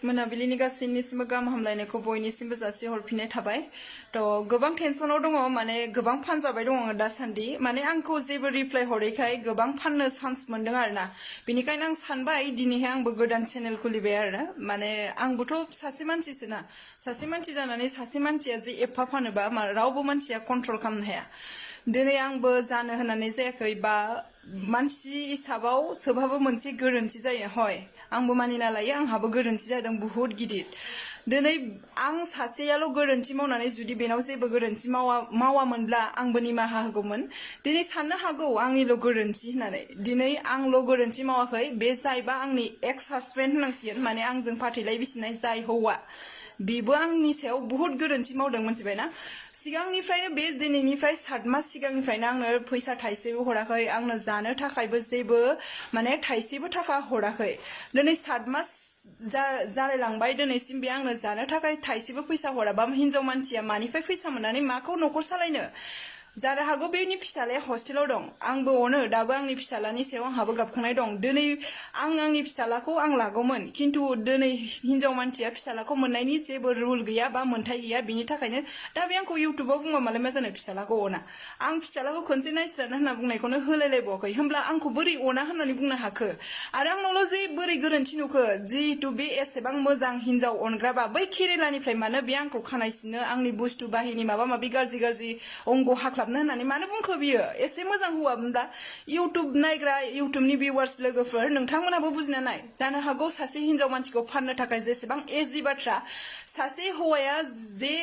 मोनाबिलिनि गासैनिसिमबो गाहाम हामलायनायखौ बयनिसिमबो जासि हरफिननाय थाबाय तो गोबां टेनसनाव दङ माने गोबां फान जाबाय दङ दासान्दि माने आंखौ जेबो रिप्लाय हरैखाय गोबां फाननो चान्स मोनदों आरोना बेनिखायनो आं सानबाय दिनैहाय आंबो गोदान चेनेल खुलिबाय आरोना माने आंबोथ' सासे मानसिसोना सासे मानसि जानानै सासे मानसिया जे एफा फानोबा रावबो मानसिया कन्ट्रल खालामनो हाया दिनै आंबो जानो होननानै जायाखै बा मानसि हिसाबाव सोबहाबो मोनसे गोरोन्थि जायो हय आंबो मानिना लायो आंहाबो गोरोन्थि जादों बहुत गिदिर दिनै आं सासेयाल' गोरोन्थि मावनानै जुदि बेनाव जेबो गोरोन्थि मावामोनब्ला आंबो निमाहा होगौमोन दिनै साननो हागौ आंनिल' गोरोन्थि होननानै दिनै आंल' गोरोन्थि मावाखै बे जायबा आंनि एक्स हासबेन्ड होननांसिगोन माने आंजों फाथैलाय बिसिनाय जाय हौवा बेबो आंनि सायाव बहुत गोरोन्थि मावदों मिथिबायना सिगांनिफ्रायनो बे दिनैनिफ्राय 7 मास सिगांनिफ्रायनो आंनो फैसा थाइसेबो हराखै आंनो जानो थाखायबो जेबो माने थाइसेबो थाखा हराखै दिनै 7 मास जालायलांबाय दिनैसिम बे आंनो जानो थाखाय थाइसेबो फैसा हराबा हिनजाव मानसिया मानिफ्राय फैसा मोननानै माखौ न'खर सालायनो जानो हागौ बेनि फिसालाया हस्टेलाव दं आंबो अनो दाबो आंनि फिसालानि सायाव आंहाबो गाबखांनाय दं दिनै आंनि फिसालाखौ आं लागौमोन खिन्थु दिनै हिनजाव मानसिया फिसालाखौ मोननायनि जेबो रुल गैया बा मोन्थाय गैया बिनि थाखायनो दा बे आंखौ इउटुबाव बुंबा मालाय मा जानो फिसालाखौ अना आं फिसालाखौ खनसे नायस्रानो होनना बुंनायखौनो होलायलायबावाखै होमब्ला आंखौ बोरै अना होननानै बुंनो हाखो आरो आंनावल' जे बोरै गोरोन्थि नुखो जिहेतु बे एसेबां मोजां हिनजाव अनग्राबा बै केरेलानिफ्राय मानो बे आंखौ खानाय सिनो आंनि बुस्थु बाहिनी माबा माबि गाज्रि अंग हाख्लाबनो होननानै मानो बुंखो बियो एसे मोजां हौवामोनब्ला इउटुब नायग्रा इउटुबनि भिउवार्स लोगोफोर नोंथांमोनाबो बुजिना नाय जानो हागौ सासे हिनजाव मानसिखौ फाननो थाखाय जेसेबां इजि बाथ्रा सासे हौवाया जे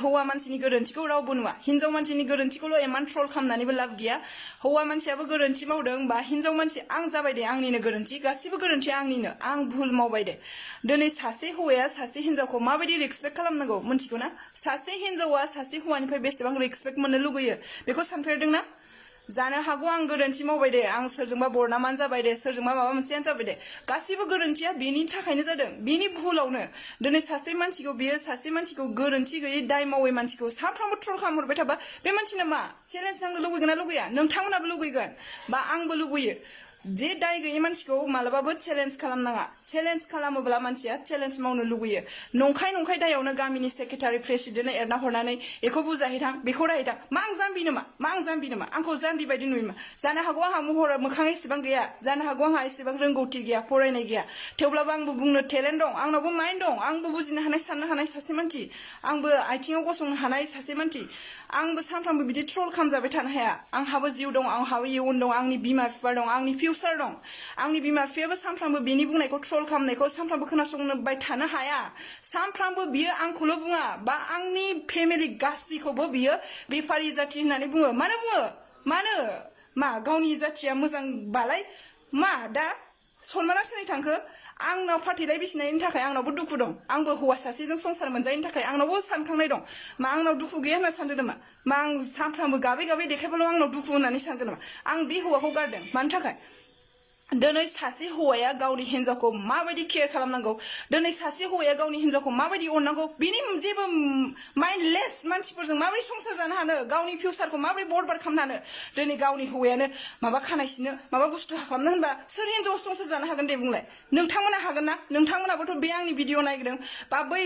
हौवा मानसिनि गोरोन्थिखौ रावबो नुवा हिनजाव मानसिनि गोरोन्थिखौल' इमान ट्रल खालामनानैबो लाब गैया हौवा मानसियाबो गोरोन्थि मावदों बा हिनजाव मानसि आं जाबाय दे आंनिनो गोरोन्थि गासिबो गोरोन्थिया आंनिनो आं भुल मावबाय दे दिनै सासे हौवाया सासे हिनजावखौ माबायदि रेसपेक्ट खालामनांगौ मिन्थिगौ ना सासे हिनजावा सासे हौवानिफ्राय बेसेबां रेसपेक्ट मोननो लुगैयो बेखौ सानफेरदोंना जानो हागौ आं गोरोन्थि मावबाय दे आं सोरजोंबा बरनामान जाबाय दे सोरजोंबा माबा मोनसेयानो जाबाय दे गासिबो गोरोन्थिया बेनि थाखायनो जादों बेनि भुलावनो दिनै सासे मानसिखौ गोरोन्थि गैयै दाय मावै मानसिखौ सानफ्रामबो ट्रल खालामहरबाय थाबा बे मानसिना मा चेलेन्ज नांनो लुगैगोन ना लुगैया नोंथांमोनाबो लुगैगोन बा आंबो लुगैयो जे दाय गैयै मानसिखौ मालाबाबो चेलेन्ज खालामनाङा चेलेन्ज खालामोब्ला मानसिया चेलेन्ज मावनो लुगैयो नंखाय दायावनो गामिनि सेक्रेटारि प्रेसिडेन्टनो एरना हरनानै बेखौ बुजाहैथां बेखौ रायहैथां मा आं जाम्बि नामा आंखौ जाम्बि बायदि नुयोमा जानो हागौ आंहा महरा मोखां एसेबां गैया जानो हागौ आंहा एसेबां रोंगौथि गैया फरायनाय गैया थेवब्लाबो आंबो बुंनो टेलेन्ट दं आंनावबो माइन्ड दं आंबो बुजिनो हानाय साननो हानाय सासे मानसि आंबो आथिङाव गसंनो हानाय सासे मानसि आंबो सानफ्रामबो बिदि ट्रल खालामजाबाय थानो हाया आंहाबो जिउ दं आंहाबो इयुन दं आंनि बिमा बिफा दं आंनि फिउचार दं आंनि बिमा बिफायाबो सानफ्रामबो बेनि बुंनायखौ ट्रल खालामनायखौ सानफ्रामबो खोनासंबाय थानो हाया सानफ्रामबो बियो आंखौल' बुङा बा आंनि फेमिलि गासैखौबो बियो बेफारि जाथि होननानै बुङो मानो मा गावनि जाथिया मोजांबालाय मा दा सनमाना सोरनि थांखो आंनाव फाथैलाय बिसिनायनि थाखाय आंनावबो दुखु दं आंबो हौवा सासेजों संसार मोनजायैनि थाखाय आंनावबो सानखांनाय दं मा आंनाव दुखु गैया होनना सानदों नामा मा आं सानफ्रामबो गाबै देखायबाल' आंनाव दुखु होननानै सानगोन नामा आं बे हौवाखौ गारदों मानि थाखाय दिनै सासे हौवाया गावनि हिनजावखौ माबायदि केयार खालामनांगौ दिनै सासे हौवाया गावनि हिनजावखौ माबायदि अननांगौ बिनि जेबो माइन्डलेस मानसिफोरजों माबोरै संसार जानो हानो गावनि फिउचारखौ माबोरै बरबाद खालामनो हानो दिनै गावनि हौवायानो माबा खानाय सिनो माबा बुस्थु खालामनो होनबा सोर हिनजाव संसार जानो हागोन दे बुंलाय नोंथांमोना हागोन ना नोंथांमोनाबोथ' बे आंनि भिडिअ नायदों बा बै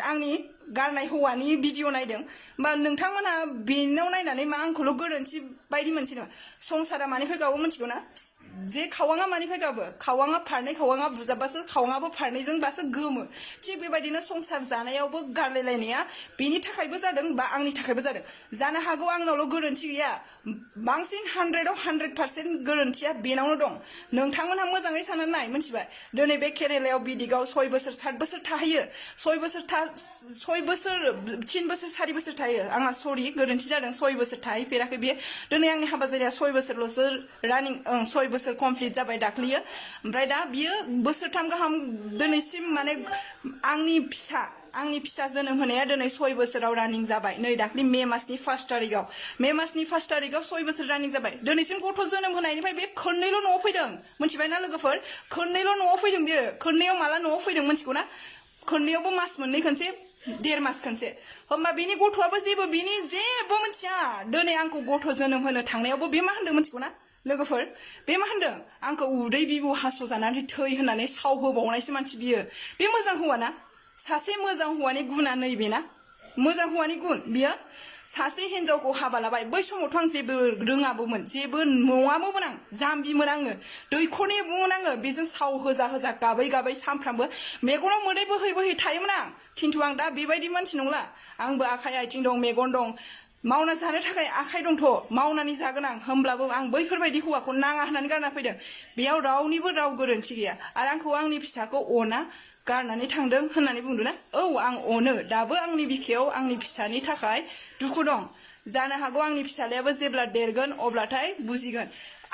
आंनि गारनाय हौवानि भिडिअ नायदों बा नोंथांमोना बेनाव नायनानै मा आंखौल' गोरोन्थि बायदि मोनसै नामा संसारा मानिफ्राय गावो मिथिगौ ना जे खावाङा मानिफ्राय गाबो खावाङा फारनै खावाङा बुजाबबासो खावाङाबो फारनैजोंबासो गोमो थिग बेबायदिनो संसार जानायावबो गारलायलायनाया बेनि थाखायबो जादों बा आंनि थाखायबो जादों जानो हागौ आंनावल' गोरोन्थि गैया बांसिन 100आव 100% गोरोन्थिया बेनावनो दं नोंथांमोनहा मोजाङै साननानै नाय मिथिबाय दिनै बे केरेलायाव बिदिगाव 6 बोसोर 7 बोसोर थाहैयो 3 बोसोर 4 बोसोर थायो आंहा सरि गोरोन्थि जादों 6 बोसोर थाहैफेराखै बेयो दिनै आंनि हाबा जानाया 6 बोसोरल'सो रानिं 6 बोसोर कमप्लिट जाबाय दाख्लैयो ओमफ्राय दा बियो बोसोरथाम गाहाम दिनैसिम माने आंनि फिसा जोनोम होनाया दिनै 6 बोसोराव रानिं जाबाय नै दाख्लै मे मासनि 1 तारिखआव 6 बोसोर रानिं जाबाय दिनैसिम गथ' जोनोम होनायनिफ्राय बे खननैल' न'आव फैदों मिथिबायना लोगोफोर खननैल' न'आव फैदों बियो खननैयाव माला न'आव फैदों मिथिगौ ना खननैयावबो मास मोननै खनसे 1.5 मास खनसे होमबा बेनि गथ'आबो जेबो मिथिया दिनै आंखौ गथ' जोनोम होनो थांनायावबो बे मा होनदों मिथिगौ ना लोगोफोर बे मा होनदों आंखौ उदै बिबु हास'जानानै थै होननानै सावहोबावनायसो मानसि बियो बे मोजां हौवा ना सासे मोजां हौवानि गुना नैबेना मोजां हौवानि गुन बियो सासे हिनजावखौ हाबा लाबाय बै समावथ' आं जेबो रोङाबोमोन जेबो नङाबोमोन आं जाम्बिमोन आङो दैखरनि बुंमोन आङो बेजों साव होजा होजा गाबै गाबै सानफ्रामबो मेगनाव मोदै बोहै बोहै थायोमोन आं खिन्थु आं दा बेबायदि मानसि नंला आंबो आखाइ आथिं दं मेगन दं मावना जानो थाखाय आखाइ दंथ' मावनानै जागोन आं होमब्लाबो आं बैफोरबायदि हौवाखौ नाङा होननानै गारना फैदों बेयाव रावनिबो राव गोरोन्थि गैया आरो आंखौ आंनि फिसाखौ अना गारनानै थांदों होननानै बुंदों ना औ आं अनो दाबो आंनि बिखायाव आंनि फिसानि थाखाय दुखु दं जानो हागौ आंनि फिसालायाबो जेब्ला देरगोन अब्लाथाय बुजिगोन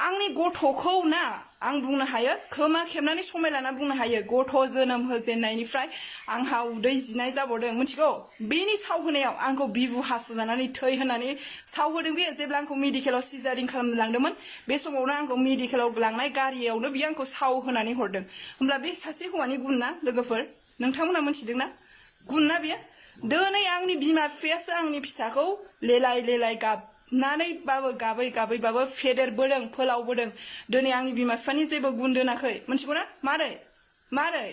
आंनि गथ'खौ ना आं बुंनो हायो खोमा खेबनानै समाय लाना बुंनो हायो गथ' जोनोम होजेननायनिफ्राय आंहा उदै जिनाय जाबावदों मिथिगौ बेनि सावहोनायाव आंखौ बिबु हासुजानानै थै होननानै सावहोदों बे जेब्ला आंखौ मेडिकेलाव सिजारिं खालामनो लांदोंमोन बे समावनो आंखौ मेडिकेलाव लांनाय गारियावनो बियो आंखौ साव होनानै हरदों होमब्ला बे सासे हौवानि गुन ना लोगोफोर नोंथांमोना मोनथिदोंना गुन ना बियो दिनै आंनि बिमा बिफायासो आंनि फिसाखौ लेलाय लेलाय गाबनानैबाबो गाबै गाबैबाबो फेदेरबोदों फोलावबोदों दिनै आंनि बिमा बिफानि जेबो गुन दोनाखै मिथिगौना मारै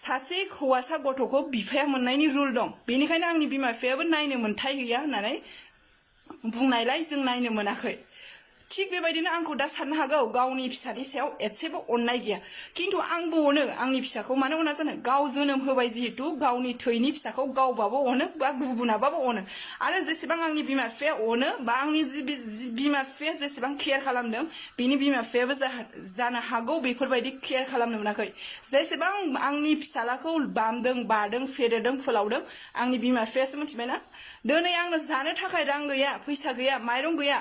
सासे हौवासा गथ'खौ बिफाया मोननायनि रुल दं बेनिखायनो आंनि बिमा बिफायाबो नायनो मोनथाय गैया होननानै बुंनायलाय जों नायनो मोनाखै थिग बेबायदिनो आंखौ दा साननो हागौ गावनि फिसानि सायाव एसेबो अननाय गैया खिन्थु आंबो अनो आंनि फिसाखौ मानो अना जानो गाव जोनोम होबाय जिहेतु गावनि थैनि फिसाखौ गावबाबो अनो बा गुबुनाबाबो अनो आरो जेसेबां आंनि बिमा बिफाया अनो बा आंनि बिमा बिफाया जेसेबां केयार खालामदों बिनि बिमा बिफायाबो जानो हागौ बेफोरबायदि केयार खालामनो मोनाखै जेसेबां आंनि फिसालाखौ बामदों बादों फेदेरदों फोलावदों आंनि बिमा बिफायासो मिथिबायना दिनै आंनो जानो थाखाय रां गैया फैसा गैया माइरं गैया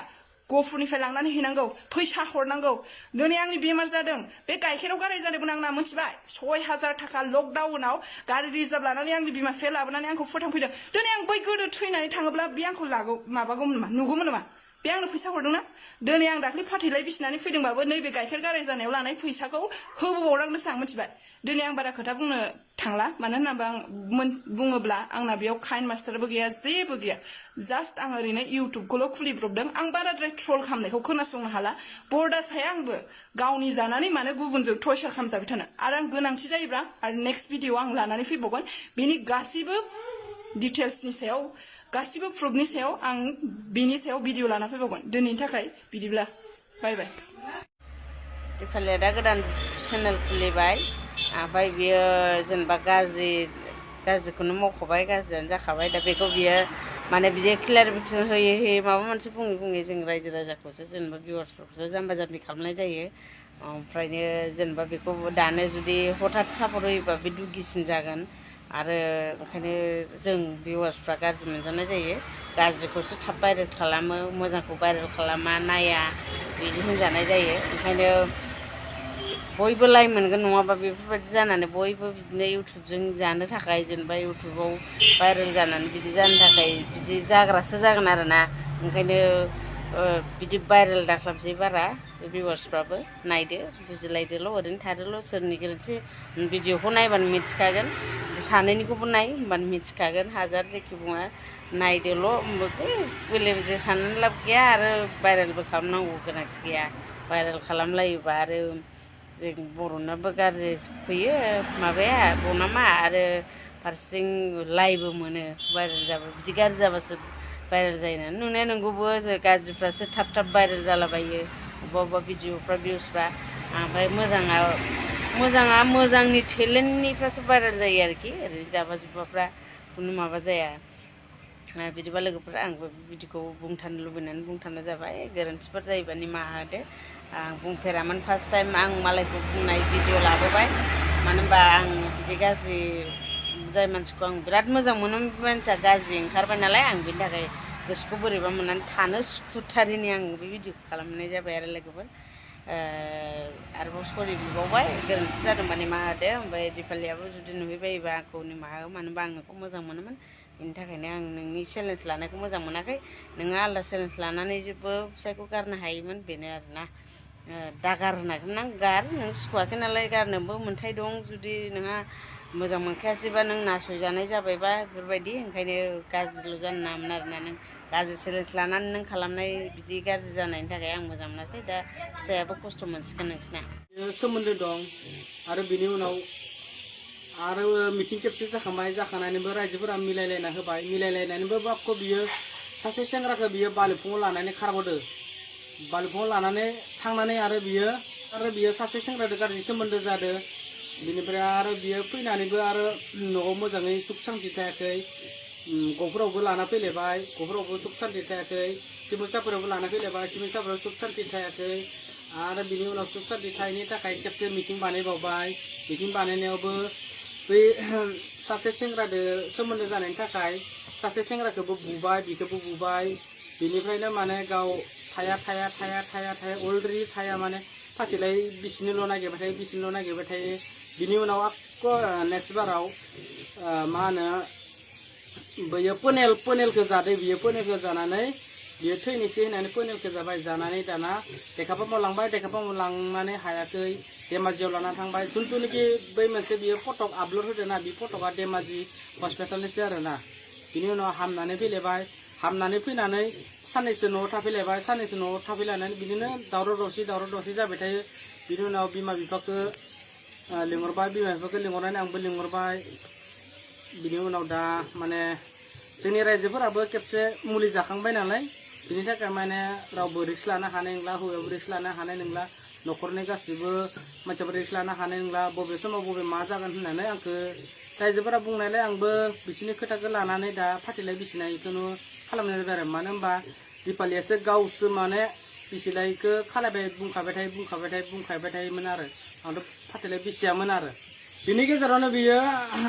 गफुरनिफ्राय लांनानै हैनांगौ फैसा हरनांगौ दिनै आंनि बेमार जादों बे गाइखेराव गाराय जादोंमोन आंना मिथिबाय 6000 थाखा लकडाउनाव गारि रिजार्भ लानानै आंनि बिमा बिफाया लाबोनानै आंखौ फोथांफैदों दिनै आं बै गोदो थैनानै थाङोब्ला बे आंखौ माबागौमोन नामा नुगौमोन नामा बे आंनो फैसा हरदोंना दिनै आं दाख्लै फाथैलाय बिसिनानै फैदोंबाबो नैबे गाइखेर गाराय जानायाव लानाय फैसाखौ होबोबावनांदोंसो आं मिथिबाय दिनै आं बारा खोथा बुंनो थांला मानो होनोबा आं बुङोब्ला आंना बेयाव काइन मास्टारबो गैया जेबो गैया जास्ट आं ओरैनो इउटुबखौल' खुलिब्रबदों आं बाराद्राय ट्रल खालामनायखौ खोनासंनो हाला बर्डार साया आंबो गावनि जानानै मानो गुबुनजों टर्चार खालामजाबाय थानो आरो आं गोनांथि जायोब्ला आरो नेक्स्ट भिडिअ आं लानानै फैबावगोन बेनि गासैबो डिटेल्सनि सायाव गासैबो प्रुफनि सायाव आं बेनि सायाव भिडिअ लाना फैबावगोन दिनैनि थाखाय बिदिब्ला बाय बाय दिपालिया दा गोदान चेनेल खुलिबाय ओमफ्राय बियो जेनेबा गाज्रिखौनो मावखाबाय गाज्रियानो जाखाबाय दा बेखौ बियो माने बिदि क्लियारिफिकेसन होयै माबा मोनसे बुङै जों रायजो राजाखौसो जेनेबा भिउवार्सफोरखौसो जाम्बा जाम्बि खालामनाय जायो ओमफ्रायनो जेनेबा बेखौ दानो जुदि हथात सापर्ट होयोबा बे दुगिसिन जागोन आरो ओंखायनो जों भिउवार्सफ्रा गाज्रि मोनजानाय जायो गाज्रिखौसो थाब भाइरेल खालामो मोजांखौ भाइरेल खालामा नाया बिदि होनजानाय जायो ओंखायनो बयबो लाइ मोनगोन नङाबा बेफोरबायदि जानानै बयबो बिदिनो इउटुबजों जानो थाखाय जेनेबा इउटुबाव भाइरेल जानानै बिदि जानो थाखाय बिदि जाग्रासो जागोन आरोना ओंखायनो बिदि भाइरेल दाख्लाबसै बारा भिउवार्सफ्राबो नायदो बुजिलायदोल' ओरैनो थादोल' सोरनि गोरोन्थि भिडिअखौ नायबानो मिथिखागोन सानैनिखौबो नाय होमबानो मिथिखागोन हाजार जेखि बुङा नायदोल' बेले बेजे साननानै लाब गैया आरो भाइरेलबो खालामनांगौ गोनांथि गैया भाइरेल खालामलायोबा आरो जों बर'नाबो गाज्रि फैयो माबाया बनामा आरो फारसेथिं लाइबो मोनो भाइरेल जाबा बिदि गाज्रि जाबासो भाइरेल जायो नुनाया नंगौबो गाज्रिफ्रासो थाब भाइरेल जालाबायो अबेबा भिडिअफ्रा भिउसफ्रा ओमफ्राय मोजाङा मोजांनि टेलेन्टनिफ्रासो भाइरेल जायो आरोखि ओरैनो जाबा जुब्बाफ्रा खुनु माबा जाया बिदिबा लोगोफोर आंबो बिदिखौ बुंथारनो लुबैनानै बुंथारनाय जाबाय गोरोन्थिफोर जायोबा निमाहा होदो आं बुंफेरामोन फार्स्ट टाइम आं मालायखौ बुंनाय भिडिअ लाबोबाय मानो होनबा आं बिदि गाज्रि जाय मानसिखौ आं बिराद मोजां मोनो बे मानसिया गाज्रि ओंखारबाय नालाय आं बेनि थाखाय गोसोखौ बोरैबा मोननानै थानो सुखुथारिनि आं बे भिडिअखौ खालामनाय जाबाय आरो लोगोफोर आरोबाव सरि बिबावबाय गोरोन्थि जादोंबा निमाहा होदो ओमफ्राय दिपालियाबो जुदि नुहैबायोबा आंखौ निमाहा हो मानो होनबा आं नोंखौ मोजां मोनोमोन बेनि थाखायनो आं नोंनि चेलेन्ज लानायखौ मोजां मोनाखै नोङो आलादा चेलेन्ज लानानै जेबो फिसायखौ गारनो हायोमोन बेनो आरोना दा गारनांगोन नों गार नों सुखुवाखै नालाय गारनोबो मोन्थाय दं जुदि नोंहा मोजां मोनखायासैबा नों नासयजानाय जाबायबा बेफोरबायदि ओंखायनो गाज्रिल' जानो नाङामोन आरोना नों गाज्रि चेलेन्ज लानानै नों खालामनाय बिदि गाज्रि जानायनि थाखाय आं मोजां मोनासै दा फिसायाबो खस्थ' मोनसिगोन नोंसिना सोमोन्दो दं आरो बिनि उनाव आरो मिटिं खेबसे जाखांनानैबो रायजोफोरा मिलायलायना होबाय मिलायलायनानैबो बापखौ बियो सासे सेंग्राखौ बियो बालिफुङाव लानानै खारबोदो बालिफुङाव लानानै थांनानै आरो बियो सासे सेंग्राजों गाज्रि सोमोन्दो जादों बिनिफ्राय आरो बियो फैनानैबो आरो न'आव मोजाङै सुख सान्ति थायाखै ग'फोरावबो लाना फैलायबाय ग'फोरावबो सुख सान्ति थायाखै सिमसाफोरावबो लाना फैलायबाय सिमसाफोराव सुख सान्ति थायाखै आरो बिनि उनाव सुख सान्ति थायैनि थाखाय खेबसे मिटिं बानायबावबाय मिटिं बानायनायावबो बै सासे सेंग्राजों सोमोन्दो जानायनि थाखाय सासे सेंग्राखौबो बुबाय बिखौबो बुबाय बिनिफ्रायनो माने गाव थाया अलरेडि थाया माने फार्टिलाय बिसिनिल' नागिरबाय थायो बिनि उनाव आक्को नेक्स्ट बाराव मा होनो बैयो पनेलखौ जादों बियो पनेलखौ जानानै बियो थैनोसै होननानै पनेलखौ जानानै दाना देखाफा लांनानै हायाखै धेमाजियाव लाना थांबाय जुन्थुनिखि बै मोनसे बियो फटक आपलड होदोंना बे फटकआ धेमाजि हस्पिटालनिसो आरोना बिनि उनाव हामनानै फैलायबाय हामनानै फैनानै साननैसो न'आव थाफैलायनानै बिदिनो दावराव दावसि जाबाय थायो बिनि उनाव बिमा बिफाखौ लिंहरनानै आंबो लिंहरबाय बिनि उनाव दा माने जोंनि रायजोफोराबो खेबसे मुलि जाखांबाय नालाय बिनि थाखाय माने रावबो रिक्स लानो हानाय नंला हौवायाबो रिक्स लानो हानाय नंला न'खरनि गासैबो मानसियाबो रिक्स लानो हानाय नंला बबे समाव बबे मा जागोन होननानै आंखौ रायजोफोरा बुंनायलाय आंबो बिसोरनि खोथाखौ लानानै दा फाथैलाय बिसिनायखौनो खालामनाय जाबाय आरो मानो होनबा दिपालियासो गावसो माने बिसिलायखौ खालायबाय बुंखाबाय थायोमोन आरो आंथ' फाथैलाय बिसियामोन आरो बिनि गेजेरावनो बियो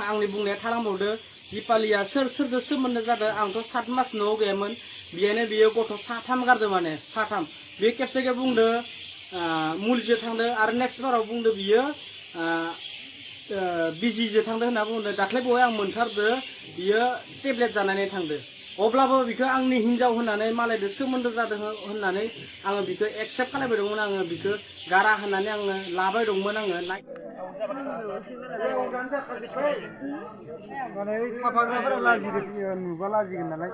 आंनि बुंनाया थालांबावदो दिपालिया सोरजों सोमोन्दो जादों आंथ' 7 मास न'आव गैयामोन बेनो बियो गथ' 3 गारदों माने 3 बे खेबसेखे बुंदो मुलिजों थांदो आरो नेक्स्ट बाराव बुंदो बियो बिजिजों थांदो होनना बुंदों दाख्लै बावै आं मोनथारदो बियो टेब्लेट जानानै थांदो अब्लाबो बिखौ आंनि हिनजाव होननानै मालायजों सोमोन्दो जादों होननानै आङो बिखौ एक्सेप्ट खालामबाय दंमोन आङो बिखौ गारा होननानै आङो लाबाय दंमोन आङो माने थाफाग्राफोरा लाजिगोन नुबा लाजिगोन नालाय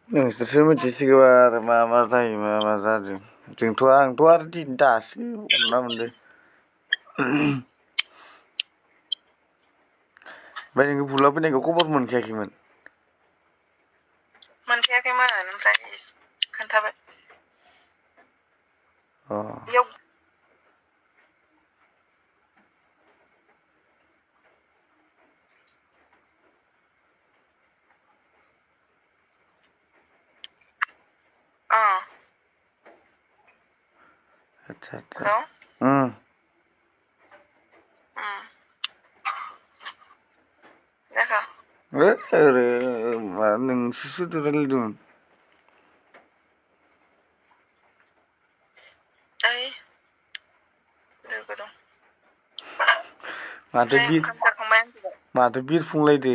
नोंसोरसो मिथिसिगौ आरो मा जायो मा जादों आंथ' आरो दासो हमना मोनदों ओमफ्राय नोङो बुला फैनायखौ खबर मोनखायाखैमोन ओमफ्राय खोन्थाबाय बेयाव आच्छा नोंसोरसो रायलायदोंमोन माथो बिरफुंलायदो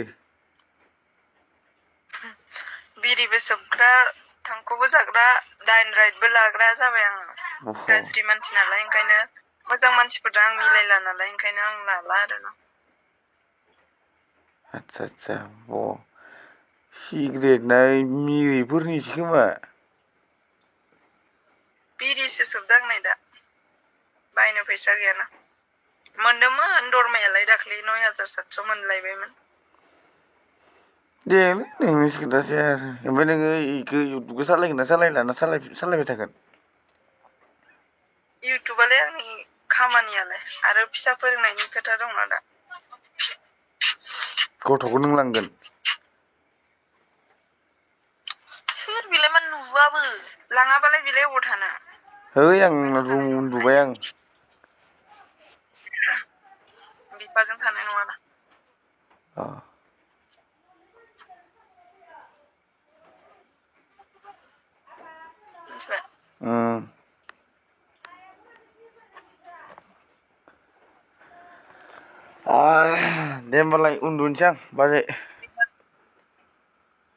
बिरिबो सोबग्रा थांखुबो जाग्रा दाइन राइडबो लाग्रा जाबाय आङो गाज्रि मानसि नालाय ओंखायनो मोजां मानसिफोरजों आं मिलायला नालाय ओंखायनो आं लाला आरोना आच्छा सिगारेट ना मिरिफोरनिसो खोमा बिरिसो सोबदां नै दा बायनो फैसा गैयाना मोनदोंमोन दरमायालाय दाख्लै 9,700 मोनलायबायमोन देलै नोंनिसो खोथासै आरो ओमफ्राय नोङो इखो इउटुबखौ सालायगोन ना सालायला ना सालायबाय थागोन इउटुबालाय आंनि खामानियालाय आरो फिसा फोरोंनायनि खोथा दंना दा गथ'खौ नों लांगोन सोर बिलाय मा नुवाबो लाङाबालाय बिलाय अबाव थानो है आं रुम उन्दुबाय आं बिफाजों थानाय नङाना अ मिथिबाय दे होमबालाय उन्दुनोसै आं बाजै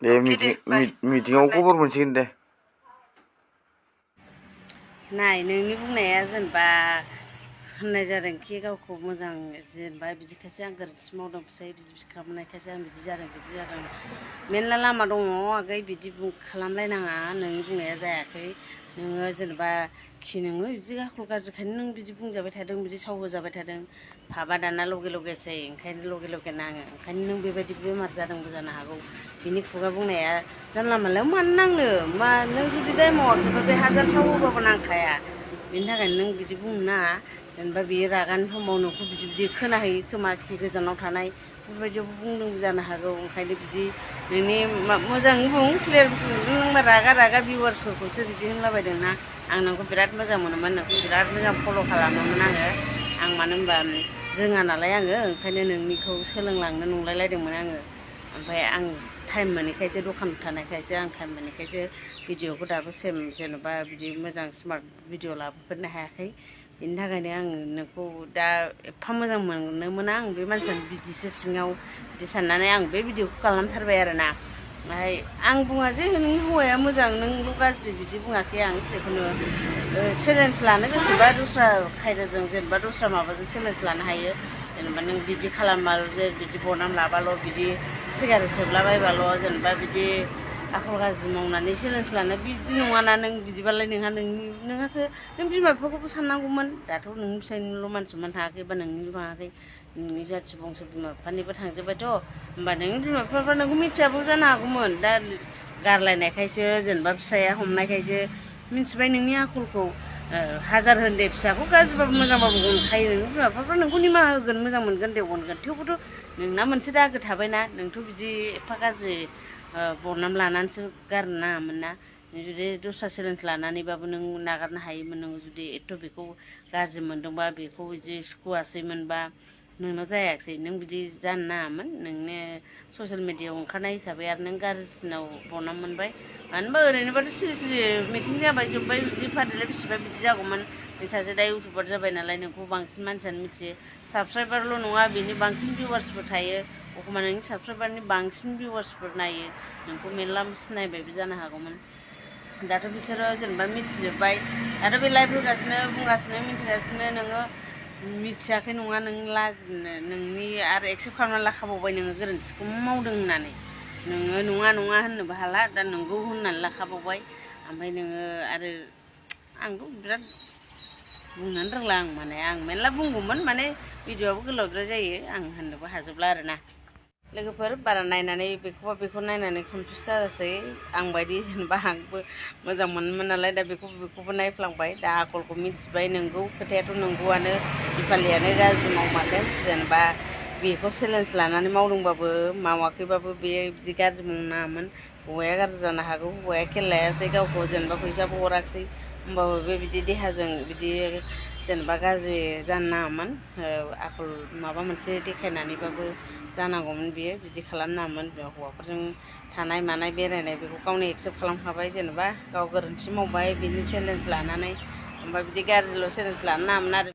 दे अके दे बाय मिटिङाव खबर मोनसिगोन दे नाय नोंनि बुंनाया जेनेबा होननाय जादोंखि गावखौ मोजां जेनेबा बिदिखायसो आं गोरोन्थि मावदों फिसाय बिदि खालामनायखायसो आं बिदि जादों मेरला लामा दङ आगै बिदि खालामलायनाङा नोंनि बुंनाया जायाखै नोङो जेनेबा नोङो बिदि आखल गाज्रिखायनो नों बिदि बुंजाबाय थादों बिदि साव होजाबाय थादों भाबा दाना लगे लगेसै ओंखायनो लगे नाङो ओंखायनो नों बेबायदि बेमार जादोंबो जानो हागौ बिनि खुगा बुंनाया जानला मानलायाव मानो नांनो मा नों जुदि दाय मावाखैबा बे हाजार सावोबाबो नांखाया बिनि थाखायनो नों बिदि बुंनो नाङा जेनेबा बियो रागानि समाव नोंखौ बिदि खोनाहैयो खोमा खि गोजानाव थानाय बेफोरबायदियावबो बुंदोंबो जानो हागौ ओंखायनो बिदि नोंनि मोजाङै बुं क्लियार नों रागा भिउवार्सफोरखौसो बिदि होनलाबायदों ना आं नोंखौ बिराद मोजां मोनोमोन नोंखौ बिराद मोजां फल' खालामोमोन आं मानो होनबा रोङा नालाय आङो ओंखायनो नोंनिखौ सोलोंलांनो नंलायलायदोंमोन आङो ओमफ्राय आं टाइम मोनैखायसो दखान थानायखायसो आं टाइम मोनैखायसो भिडिअखौ दाबो सेम जेन'बा बिदि मोजां स्मार्ट भिडिअ लाबोफेरनो हायाखै बिनि थाखायनो आं नोंखौ दा एफा मोजां मोनोमोन आं बे मानसियानो बिदिसो सिङाव बिदि साननानै आं बे भिडिअखौ खालामथारबाय आरोना ओमफ्राय आं बुङा जे नोंनि हौवाया मोजां नोंल' गाज्रि बिदि बुङाखै आं जिखुनु चेलेन्ज लानो गोसोबा दस्रा खायदाजों जेनेबा दस्रा माबाजों चेलेन्ज लानो हायो जेनेबा नों बिदि खालामाल जे बिदि बनाम लाबाल' बिदि सिगारेट सोबलाबायबाल' जेनेबा बिदि आखल गाज्रि मावनानै चेलेन्ज लानो बिदि नङाना नों बिदिबालाय नोंहासो नों बिमा बिफाखौबो साननांगौमोन दाथ' नोंनि फिसायनिल' मान सनमान थाङाखै बा नोंनिल' थाङाखै नोंनि जाथि बंस' बिमा बिफानिबो थांजोब्बायथ' होमबा नोंनि बिमा बिफाफ्रा नोंखौ मिथियाबो जानो हागौमोन दा गारलायनायखायसो जेनेबा फिसाया हमनायखायसो मिथिबाय नोंनि आखलखौ हाजार होन दे फिसाखौ गाज्रिबाबो मोजांबाबो अनखायो नोंनि बिमा बिफाफ्रा नोंखौ निमाहा होगोन मोजां मोनगोन दे अनगोन थेवबोथ' नोंना मोनसे दागो थाबायना नोंथ' बिदि एफा गाज्रि बरनाम लानानैसो गारनो नाङामोन ना जुदि दस्रा चेलेन्ज लानानैबाबो नों नागारनो हायोमोन नोङो जुदि एथ' बेखौ गाज्रि मोनदोंबा बेखौ बिदि सुखुवासैमोनबा नोंनाव जायाखिसै नों बिदि जानो नाङामोन नोंनो ससियेल मिडियायाव ओंखारनाय हिसाबै आरो नों गाज्रिसिनाव बरनाम मोनबाय मानो होनबा ओरैनोबाथ' सिरि मिथिं जाबाय जोब्बाय बिदि फारिलाइ बिसिबाय बिदि जागौमोन नों सासे दा इउटुबार जाबाय नालाय नोंखौ बांसिन मानसियानो मिथियो साबसक्राइबारल' नङा बेनि बांसिन भिउवार्सफोर थायो एखमबा नोंनि साबसक्राइबारनि बांसिन भिउवार्सफोर नायो नोंखौ मेरला सिनायबायबो जानो हागौमोन दाथ' बिसोरो जेनेबा मिथिजोब्बाय दाथ' बे लाइभ होगासिनो बुंगासिनो मिथिगासिनो नोङो मिथियाखै नङा नों लाजिनो नोंनि आरो एक्सेप्ट खालामनानै लाखाबावबाय नोङो गोरोन्थिखौ मावदों होननानै नोङो नङा होननोबो हाला दा नोंगौ होननानै लाखाबावबाय ओमफ्राय नोङो आरो आंथ' बिराद बुंनोनो रोंला आं माने आं मेरला बुंगौमोन माने भिडिअ'आबो गोलावद्राय जायो आं होननोबो हाजोबला आरोना लोगोफोर बारा नायनानै बेखौबा बेखौ नायनानै कनफिउस जाजासै आं बायदि जेनेबा आंबो मोजां मोनोमोन नालाय दा बेखौबो नायफ्लांबाय दा आखलखौ मिथिबाय नोंगौ खोथायाथ' नंगौआनो दिपालियानो गाज्रि मावमारदों जेनेबा बेखौ चेलेन्ज लानानै मावदोंबाबो मावाखैबाबो बेयो बिदि गाज्रि मावनो नाङामोन हौवाया गाज्रि जानो हागौ हौवाया खेल लायासै गावखौ जेनेबा फैसाबो हराखिसै होमबाबो बे बिदि देहाजों बिदि जेनेबा गाज्रि जानो नाङामोन आखल माबा मोनसे देखायनानैबाबो जानांगौमोन बियो बिदि खालामनाङामोन हौवाफोरजों थानाय मानाय बेरायनाय बेखौ गावनो एक्सेप्ट खालामखाबाय जेनेबा गाव गोरोन्थि मावबाय बिनि चेलेन्ज लानानै ओमफ्राय बिदि गाज्रिल' चेलेन्ज लानो नाङामोन आरो